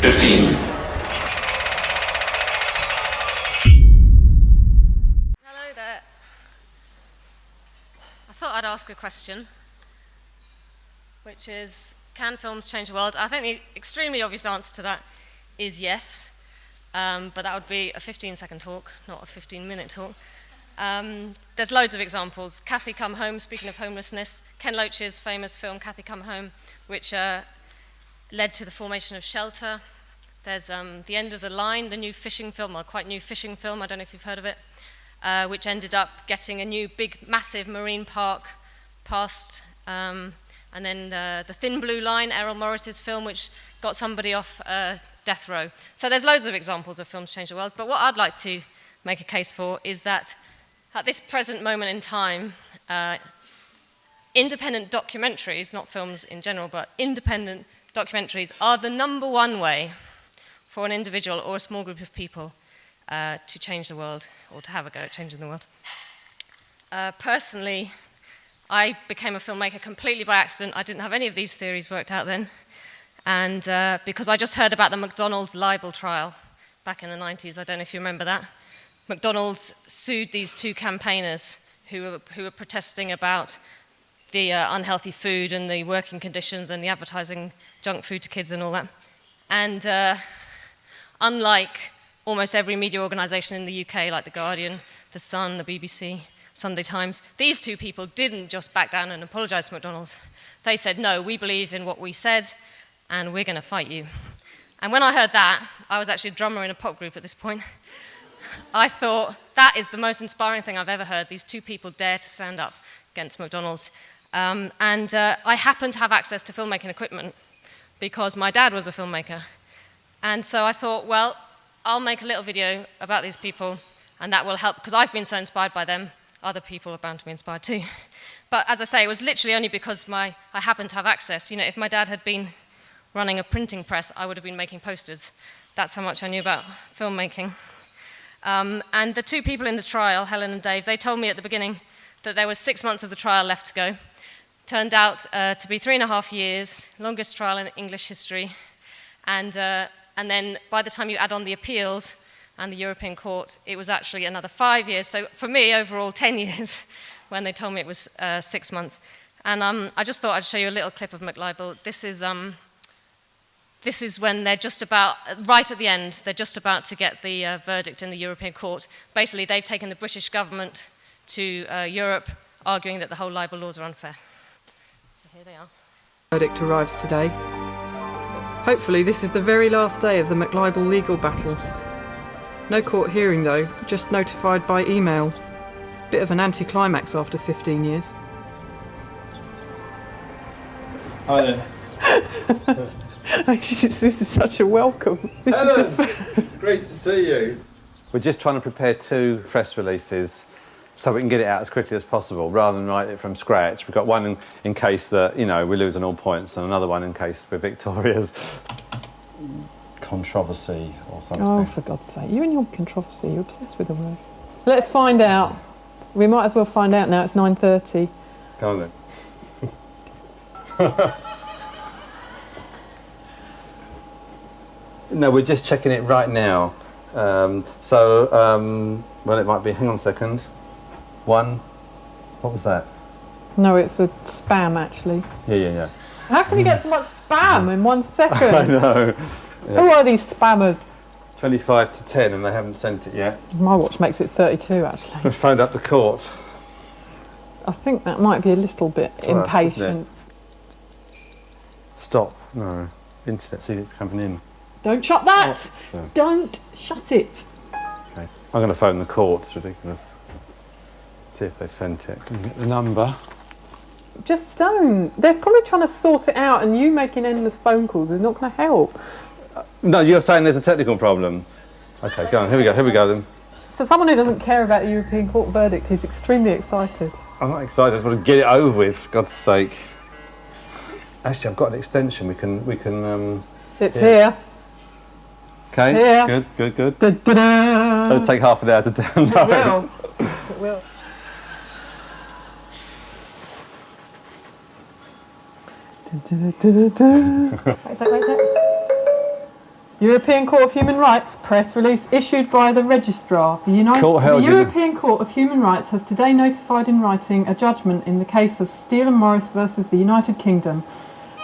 15. Hello there. I thought I'd ask a question, which is, can films change the world? I think the extremely obvious answer to that is yes, but that would be a 15-second talk, not a 15-minute talk. There's loads of examples. Cathy Come Home, speaking of homelessness, Ken Loach's famous film Cathy Come Home, which led to the formation of Shelter. There's The End of the Line, the new fishing film, or quite new fishing film, I don't know if you've heard of it, which ended up getting a new big, massive marine park passed. And then The Thin Blue Line, Errol Morris's film, which got somebody off death row. So there's loads of examples of films change the world, but what I'd like to make a case for is that at this present moment in time, independent documentaries, not films in general, but independent documentaries are the number one way for an individual or a small group of people to change the world, or to have a go at changing the world. Personally, I became a filmmaker completely by accident. I didn't have any of these theories worked out then. And because I just heard about the Mcdonald's Libel trial back in the 90s, I don't know if you remember that. McDonald's sued these two campaigners who were protesting about the unhealthy food and the working conditions and the advertising junk food to kids and all that. And unlike almost every media organisation in the UK, like The Guardian, The Sun, the BBC, Sunday Times, these two people didn't just back down and apologise to McDonald's. They said, no, we believe in what we said, and we're going to fight you. And when I heard that, I was actually a drummer in a pop group at this point. I thought, that is the most inspiring thing I've ever heard. These two people dare to stand up against McDonald's. I happen to have access to filmmaking equipment because my dad was a filmmaker. And so I thought, well, I'll make a little video about these people, and that will help, because I've been so inspired by them. Other people are bound to be inspired too. But as I say, it was literally only because I happened to have access. You know, if my dad had been running a printing press, I would have been making posters. That's how much I knew about filmmaking. And the two people in the trial, Helen and Dave, they told me at the beginning that there was 6 months of the trial left to go. Turned out to be 3.5 years, longest trial in English history. And then by the time you add on the appeals and the European Court, it was actually another 5 years. So for me, overall, 10 years when they told me it was 6 months. And I just thought I'd show you a little clip of McLibel. This is when they're just about, right at the end, they're just about to get the verdict in the European Court. Basically, they've taken the British government to Europe, arguing that the whole libel laws are unfair. So here they are. Verdict arrives today. Hopefully this is the very last day of the McLibel legal battle. No court hearing though, just notified by email. Bit of an anticlimax after 15 years. Hi there. This is such a welcome. Helen, great to see you. We're just trying to prepare 2 press releases so we can get it out as quickly as possible rather than write it from scratch. We've got one in case that, you know, we lose on all points, and another one in case we're victorious. Controversy or something. Oh, for God's sake, you and your controversy, you're obsessed with the word. Let's find out. We might as well find out now, it's 9:30. Go on then. No, we're just checking it right now. Well, it might be, hang on a second. 1, what was that? No, it's a spam actually. Yeah. How can you get so much spam in 1 second? I know. Yeah. Who are these spammers? 25 to 10 and they haven't sent it yet. My watch makes it 32 actually. We've phoned up the court. I think that might be a little bit impatient. Stop. No. Internet, see it's coming in. Don't shut that! Oh. Don't shut it! Okay. I'm going to phone the court, it's ridiculous. See if they've sent it. Can get the number. Just don't. They're probably trying to sort it out, and you making endless phone calls is not going to help. No, you're saying there's a technical problem. Okay, go on, here we go then. For someone who doesn't care about the European Court verdict, he's extremely excited. I'm not excited, I just want to get it over with, for God's sake. Actually, I've got an extension, we can It's here. Okay, here. Good. Da-da-da. It'll take half an hour to download. It will. Wait a sec. European Court of Human Rights press release issued by the Registrar. The European Court of Human Rights has today notified in writing a judgment in the case of Steele and Morris versus the United Kingdom.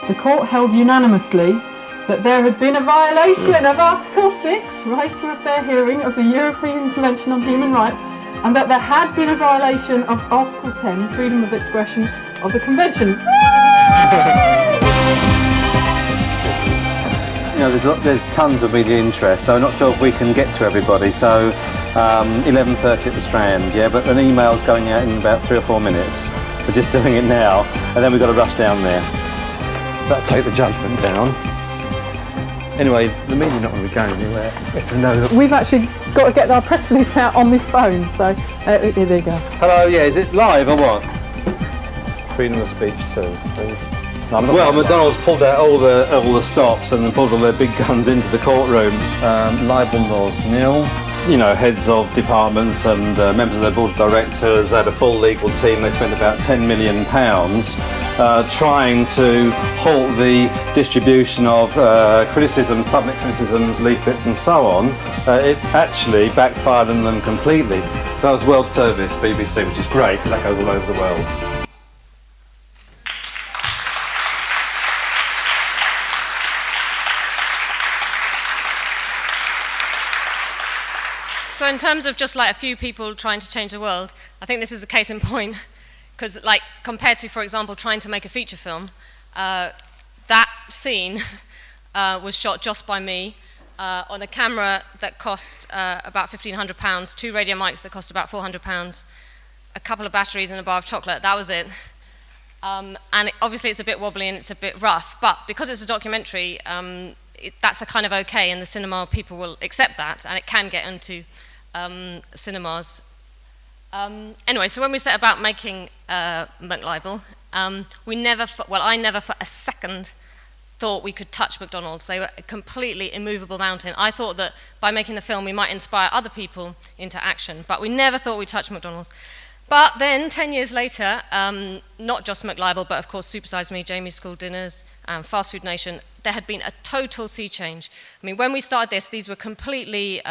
The court held unanimously that there had been a violation of Article 6, right to a fair hearing, of the European Convention on Human Rights, and that there had been a violation of Article 10, freedom of expression, of the Convention. You know, there's tons of media interest, so I'm not sure if we can get to everybody. So 11:30 at the Strand, yeah, but an email's going out in about 3 or 4 minutes. We're just doing it now, and then we've got to rush down there. That'll take the judgment down. Anyway, the media's not going to be going anywhere. We have to know that. We've actually got to get our press release out on this phone, so here they go. Hello, yeah, is it live or what? Freedom of speech too, please. Well, Mcdonald's pulled out all the stops and pulled all their big guns into the courtroom. Libel laws nil. You know, heads of departments and members of their board of directors had a full legal team. They spent about £10 million trying to halt the distribution of criticisms, public criticisms, leaflets and so on. It actually backfired on them completely. That was World Service, BBC, which is great because that goes all over the world. So in terms of just like a few people trying to change the world, I think this is a case in point, because like compared to, for example, trying to make a feature film, that scene was shot just by me on a camera that cost about £1,500, 2 radio mics that cost about £400, a couple of batteries and a bar of chocolate. That was it. Obviously it's a bit wobbly and it's a bit rough, but because it's a documentary, that's a kind of okay, and the cinema people will accept that, and it can get into cinemas. Anyway, so when we set about making McLibel, I never for a second thought we could touch McDonald's. They were a completely immovable mountain. I thought that by making the film we might inspire other people into action, but we never thought we'd touch McDonald's. But then, 10 years later, not just McLibel, but of course Supersize Me, Jamie's School Dinners, Fast Food Nation, there had been a total sea change. I mean, when we started this, these were completely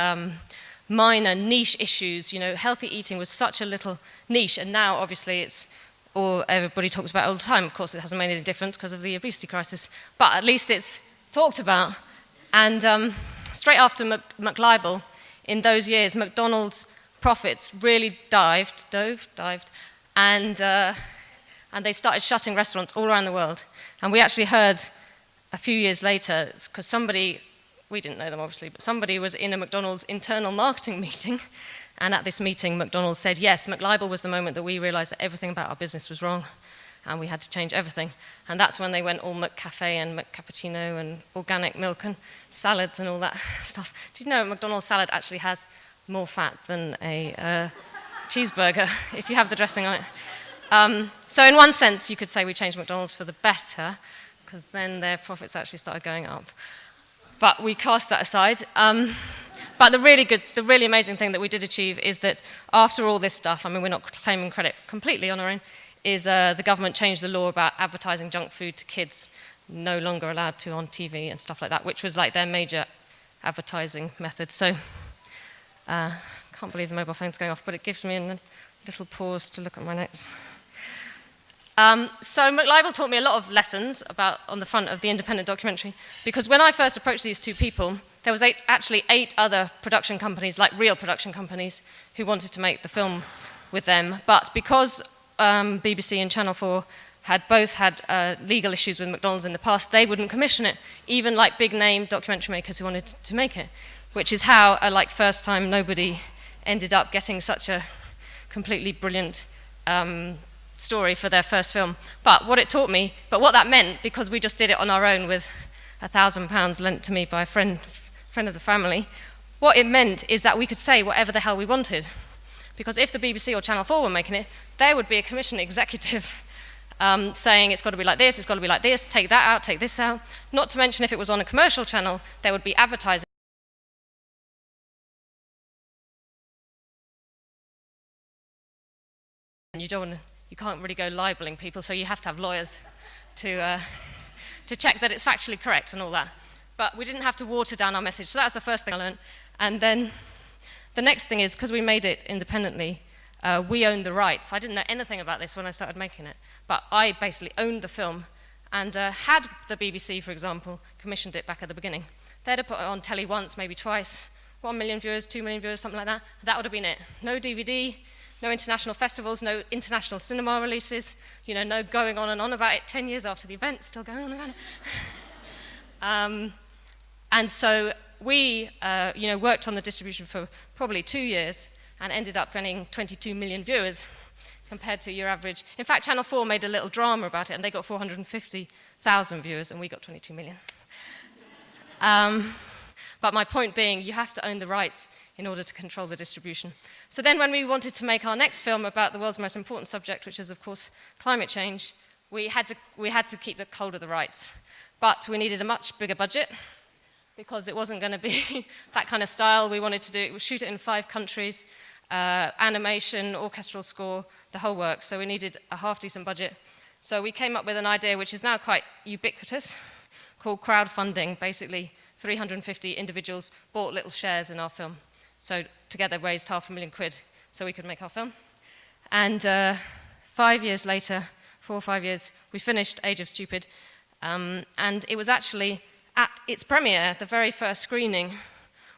minor niche issues. You know, healthy eating was such a little niche, and now obviously it's all everybody talks about all the time. Of course, it hasn't made any difference because of the obesity crisis, but at least it's talked about. And straight after McLibel, in those years, McDonald's profits really dived, and they started shutting restaurants all around the world. And we actually heard a few years later, because somebody, we didn't know them obviously, but somebody was in a McDonald's internal marketing meeting, and at this meeting McDonald's said, yes, McLibel was the moment that we realised that everything about our business was wrong, and we had to change everything. And that's when they went all McCafe and McCappuccino and organic milk and salads and all that stuff. Did you know McDonald's salad actually has more fat than a cheeseburger if you have the dressing on it? So in one sense, you could say we changed McDonald's for the better, because then their profits actually started going up. But we cast that aside. But the really amazing thing that we did achieve is that after all this stuff, I mean, we're not claiming credit completely on our own, is the government changed the law about advertising junk food to kids, no longer allowed to on TV and stuff like that, which was like their major advertising method. So, can't believe the mobile phone's going off, but it gives me a little pause to look at my notes. So McLibel taught me a lot of lessons on the front of the independent documentary, because when I first approached these two people, there was actually 8 other production companies, like real production companies, who wanted to make the film with them. But because BBC and Channel 4 had both had legal issues with McDonald's in the past, they wouldn't commission it, even like big name documentary makers who wanted to make it, which is how, first time nobody ended up getting such a completely brilliant story for their first film. But what that meant, because we just did it on our own with £1,000 lent to me by a friend of the family, what it meant is that we could say whatever the hell we wanted. Because if the BBC or Channel 4 were making it, there would be a commission executive saying it's got to be like this, it's got to be like this, take that out, take this out. Not to mention if it was on a commercial channel, there would be advertising. And you can't really go libeling people, so you have to have lawyers to check that it's factually correct and all that. but we didn't have to water down our message. So that was the first thing I learned. And then the next thing is, because we made it independently, we owned the rights. I didn't know anything about this when I started making it, but I basically owned the film. And had the BBC, for example, commissioned it back at the beginning, they'd have put it on telly once, maybe twice, 1 million viewers, 2 million viewers, something like that. That would have been it. No DVD, no international festivals, no international cinema releases, no going on and on about it 10 years after the event, still going on about it. And so we, worked on the distribution for probably 2 years and ended up getting 22 million viewers compared to your average. In fact, Channel 4 made a little drama about it, and they got 450,000 viewers, and we got 22 million. But my point being, you have to own the rights in order to control the distribution. So then when we wanted to make our next film about the world's most important subject, which is, of course, climate change, we had to keep the hold of the rights. But we needed a much bigger budget, because it wasn't going to be that kind of style. We wanted to shoot it in 5 countries, animation, orchestral score, the whole works. So we needed a half-decent budget. So we came up with an idea which is now quite ubiquitous, called crowdfunding. Basically, 350 individuals bought little shares in our film. So together raised £500,000 so we could make our film. And 5 years later, 4 or 5 years, we finished Age of Stupid. And it was actually at its premiere, the very first screening,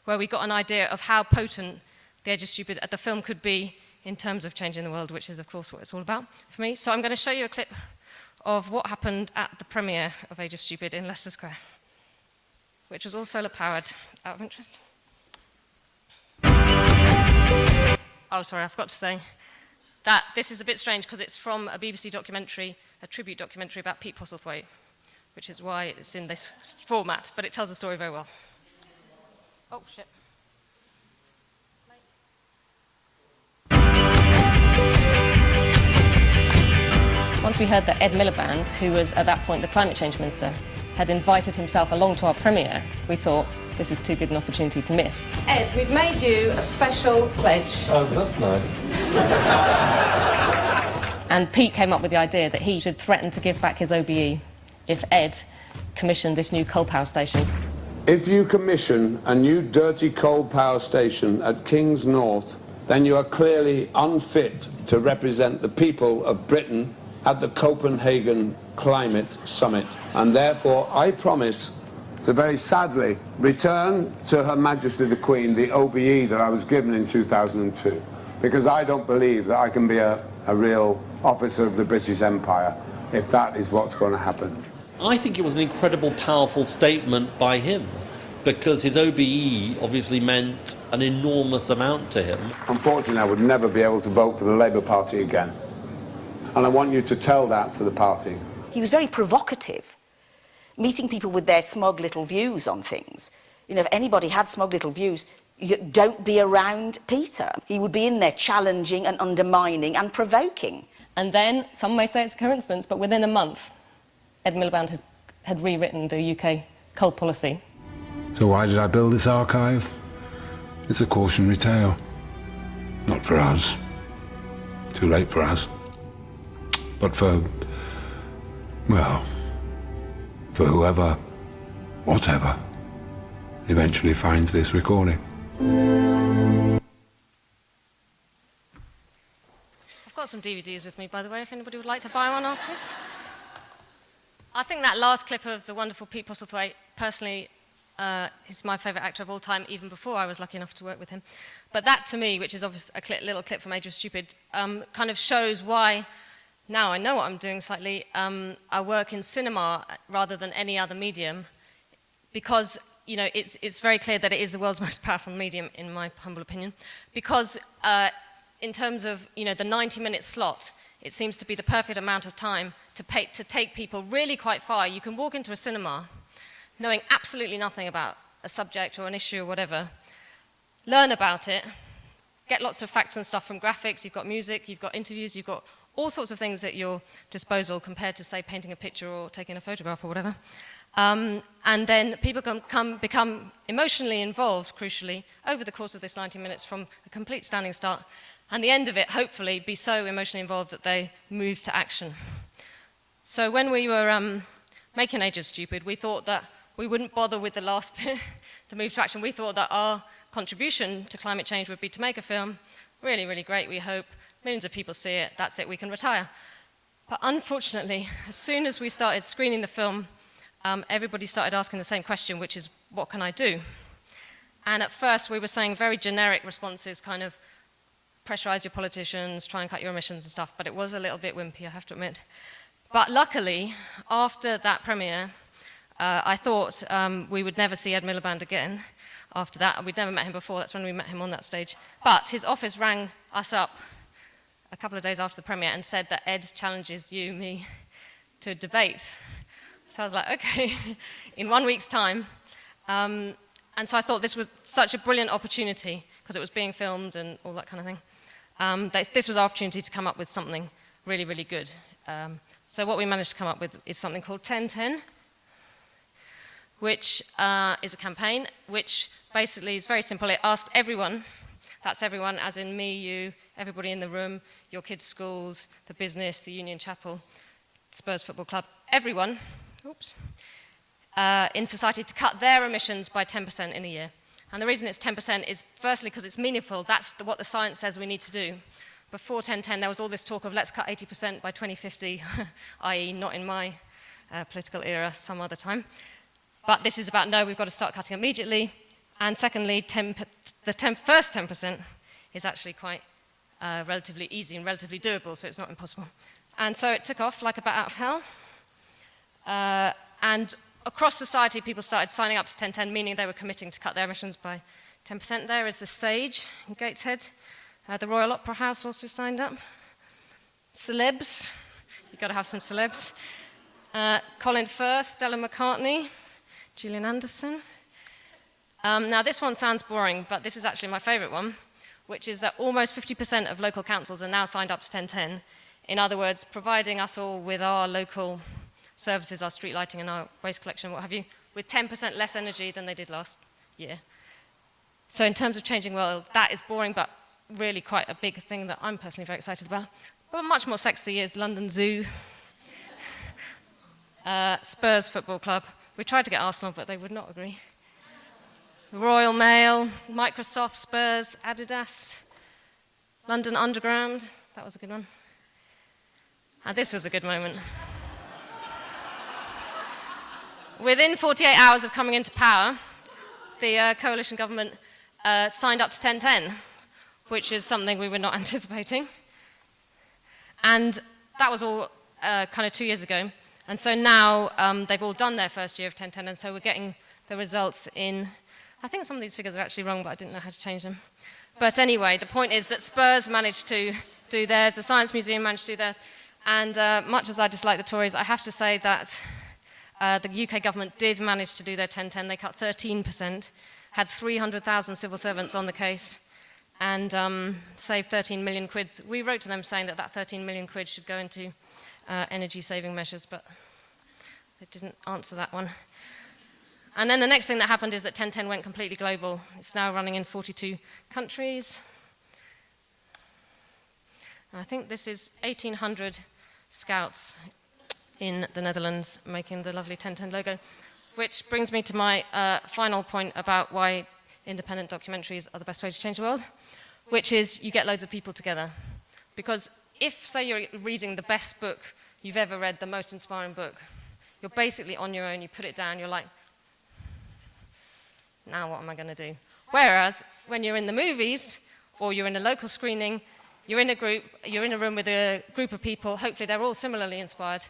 where we got an idea of how potent The Age of Stupid, the film could be in terms of changing the world, which is, of course, what it's all about for me. So I'm going to show you a clip of what happened at the premiere of Age of Stupid in Leicester Square, which was all solar-powered, out of interest. Oh, sorry, I forgot to say that this is a bit strange because it's from a BBC documentary, a tribute documentary about Pete Postlethwaite, which is why it's in this format, but it tells the story very well. Oh, shit. Once we heard that Ed Miliband, who was at that point the climate change minister, had invited himself along to our premiere, we thought, this is too good an opportunity to miss. Ed, we've made you a special pledge. Oh, that's nice. And Pete came up with the idea that he should threaten to give back his OBE if Ed commissioned this new coal power station. If you commission a new dirty coal power station at King's North, then you are clearly unfit to represent the people of Britain at the Copenhagen Climate Summit. And therefore, I promise to very sadly return to Her Majesty the Queen the OBE that I was given in 2002, because I don't believe that I can be a real officer of the British Empire if that is what's going to happen. I think it was an incredible, powerful statement by him, because his OBE obviously meant an enormous amount to him. Unfortunately, I would never be able to vote for the Labour Party again. And I want you to tell that to the party. He was very provocative, meeting people with their smug little views on things. If anybody had smug little views, don't be around Peter. He would be in there challenging and undermining and provoking. And then, some may say it's a coincidence, but within a month, Ed Miliband had rewritten the UK coal policy. So why did I build this archive? It's a cautionary tale. Not for us. Too late for us. But for whoever, whatever, eventually finds this recording. I've got some DVDs with me, by the way, if anybody would like to buy one after this. I think that last clip of the wonderful Pete Postlethwaite, personally, is my favourite actor of all time, even before I was lucky enough to work with him. But that, to me, which is obviously a little clip from Age of Stupid, kind of shows why, now I know what I'm doing slightly, I work in cinema rather than any other medium, because it's very clear that it is the world's most powerful medium, in my humble opinion, because in terms of the 90-minute slot, it seems to be the perfect amount of time to take people really quite far. You can walk into a cinema knowing absolutely nothing about a subject or an issue or whatever, learn about it, get lots of facts and stuff from graphics, you've got music, you've got interviews, you've got all sorts of things at your disposal compared to, say, painting a picture or taking a photograph or whatever. And then people can become emotionally involved, crucially, over the course of this 90 minutes from a complete standing start, and the end of it, hopefully, be so emotionally involved that they move to action. So when we were making Age of Stupid, we thought that we wouldn't bother with the last bit, the move to action. We thought that our contribution to climate change would be to make a film, really, really great, we hope. Millions of people see it, that's it, we can retire. But unfortunately, as soon as we started screening the film, everybody started asking the same question, which is, what can I do? And at first we were saying very generic responses, kind of pressurize your politicians, try and cut your emissions and stuff, but it was a little bit wimpy, I have to admit. But luckily, after that premiere, I thought we would never see Ed Miliband again after that. We'd never met him before, that's when we met him on that stage. But his office rang us up a couple of days after the premiere and said that Ed challenges you, me, to a debate. So I was like, okay, in 1 week's time. And so I thought this was such a brilliant opportunity, because it was being filmed and all that kind of thing. This was our opportunity to come up with something really, really good. So what we managed to come up with is something called 1010, which is a campaign which basically is very simple. It asked everyone, that's everyone, as in me, you, everybody in the room, your kids' schools, the business, the Union Chapel, Spurs Football Club, everyone, in society to cut their emissions by 10% in a year. And the reason it's 10% is firstly because it's meaningful. That's what the science says we need to do. Before 1010, there was all this talk of let's cut 80% by 2050, i.e. not in my political era, some other time. But this is about, no, we've got to start cutting immediately. And secondly, the first 10% is actually quite relatively easy and relatively doable, so it's not impossible. And so it took off like a bat out of hell. And across society, people started signing up to 1010, meaning they were committing to cut their emissions by 10%. There is the Sage in Gateshead. The Royal Opera House also signed up. Celebs, you've got to have some celebs. Colin Firth, Stella McCartney, Gillian Anderson. Now this one sounds boring, but this is actually my favourite one, which is that almost 50% of local councils are now signed up to 1010. In other words, providing us all with our local services, our street lighting and our waste collection, what have you, with 10% less energy than they did last year. So in terms of changing the world, that is boring, but really quite a big thing that I'm personally very excited about. But much more sexy is London Zoo, Spurs Football Club. We tried to get Arsenal, but they would not agree. The Royal Mail, Microsoft, Spurs, Adidas, London Underground, that was a good one. And this was a good moment. Within 48 hours of coming into power, the coalition government signed up to 1010, which is something we were not anticipating. And that was all kind of 2 years ago. And so now they've all done their first year of 1010, and so we're getting the results in, I think some of these figures are actually wrong, but I didn't know how to change them. But anyway, the point is that Spurs managed to do theirs, the Science Museum managed to do theirs, and much as I dislike the Tories, I have to say that the UK government did manage to do their 1010. They cut 13%, had 300,000 civil servants on the case, and saved 13 million quid. We wrote to them saying that that 13 million quid should go into energy-saving measures, but they didn't answer that one. And then the next thing that happened is that 1010 went completely global. It's now running in 42 countries. And I think this is 1,800 scouts in the Netherlands making the lovely 1010 logo, which brings me to my final point about why independent documentaries are the best way to change the world, which is you get loads of people together. Because if, say, you're reading the best book you've ever read, the most inspiring book, you're basically on your own, you put it down, you're like, now what am I going to do? Whereas when you're in the movies or you're in a local screening, you're in a room with a group of people, hopefully they're all similarly inspired,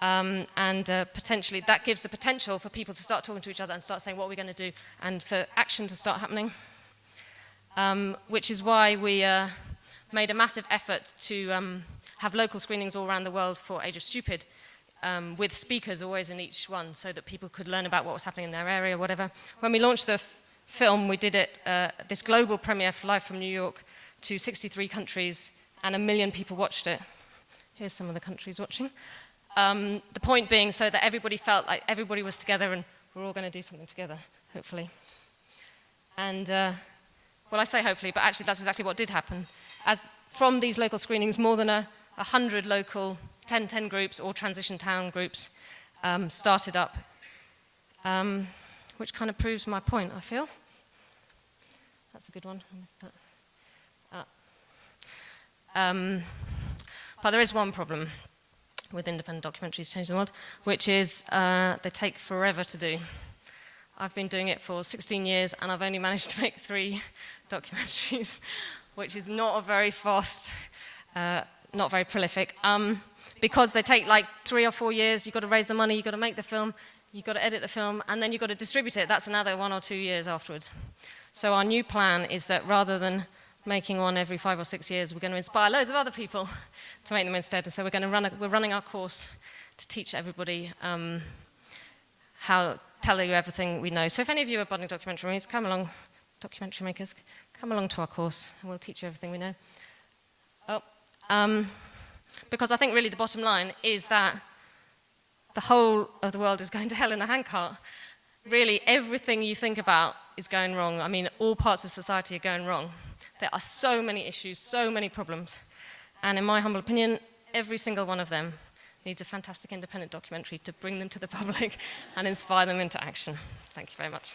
and potentially that gives the potential for people to start talking to each other and start saying what are we going to do, and for action to start happening. Which is why we made a massive effort to have local screenings all around the world for Age of Stupid, with speakers always in each one, so that people could learn about what was happening in their area, whatever. When we launched the film, we did it, this global premiere live from New York, to 63 countries, and 1 million people watched it. Here's some of the countries watching. The point being so that everybody felt like everybody was together and we're all going to do something together, hopefully. And, well, I say hopefully, but actually that's exactly what did happen. As from these local screenings, more than 100 local 1010 groups or transition town groups started up which kind of proves my point, I feel. That's a good one. I missed that. But there is one problem with independent documentaries changing the world, which is they take forever to do. I've been doing it for 16 years, and I've only managed to make 3 documentaries, which is not a very fast, not very prolific, because they take like 3 or 4 years. You've got to raise the money, you've got to make the film, you've got to edit the film, and then you've got to distribute it. That's another 1 or 2 years afterwards. So our new plan is that rather than making one every 5 or 6 years, we're going to inspire loads of other people to make them instead. And so we're running our course to teach everybody tell you everything we know. So if any of you are budding documentary makers, come along to our course, and we'll teach you everything we know. Because I think really the bottom line is that the whole of the world is going to hell in a handcart. Really, everything you think about is going wrong. I mean, all parts of society are going wrong. There are so many issues, so many problems. And in my humble opinion, every single one of them needs a fantastic independent documentary to bring them to the public and inspire them into action. Thank you very much.